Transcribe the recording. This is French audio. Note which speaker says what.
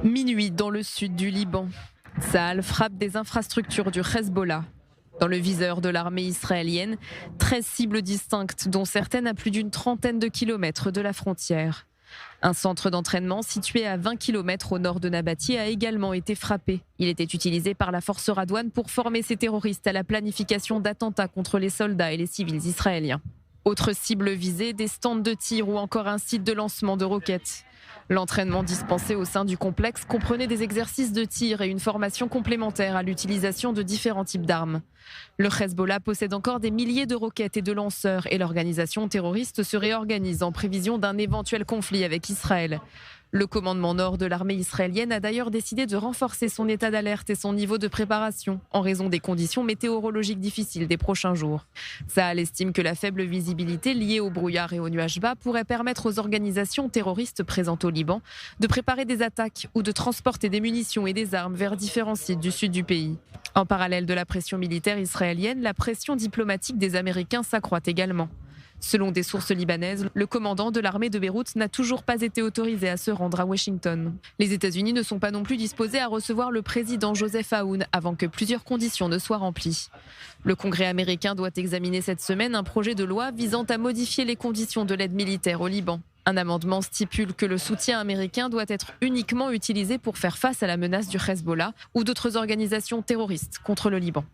Speaker 1: Minuit dans le sud du Liban. Tsahal frappe des infrastructures du Hezbollah. Dans le viseur de l'armée israélienne, 13 cibles distinctes, dont certaines à plus d'une trentaine de kilomètres de la frontière. Un centre d'entraînement situé à 20 kilomètres au nord de Nabati a également été frappé. Il était utilisé par la force Radouane pour former ces terroristes à la planification d'attentats contre les soldats et les civils israéliens. Autre cible visée, des stands de tir ou encore un site de lancement de roquettes. L'entraînement dispensé au sein du complexe comprenait des exercices de tir et une formation complémentaire à l'utilisation de différents types d'armes. Le Hezbollah possède encore des milliers de roquettes et de lanceurs et l'organisation terroriste se réorganise en prévision d'un éventuel conflit avec Israël. Le commandement nord de l'armée israélienne a d'ailleurs décidé de renforcer son état d'alerte et son niveau de préparation en raison des conditions météorologiques difficiles des prochains jours. Tsahal estime que la faible visibilité liée au brouillard et aux nuages bas pourrait permettre aux organisations terroristes présentes au Liban de préparer des attaques ou de transporter des munitions et des armes vers différents sites du sud du pays. En parallèle de la pression militaire israélienne, la pression diplomatique des Américains s'accroît également. Selon des sources libanaises, le commandant de l'armée de Beyrouth n'a toujours pas été autorisé à se rendre à Washington. Les États-Unis ne sont pas non plus disposés à recevoir le président Joseph Aoun avant que plusieurs conditions ne soient remplies. Le Congrès américain doit examiner cette semaine un projet de loi visant à modifier les conditions de l'aide militaire au Liban. Un amendement stipule que le soutien américain doit être uniquement utilisé pour faire face à la menace du Hezbollah ou d'autres organisations terroristes contre le Liban.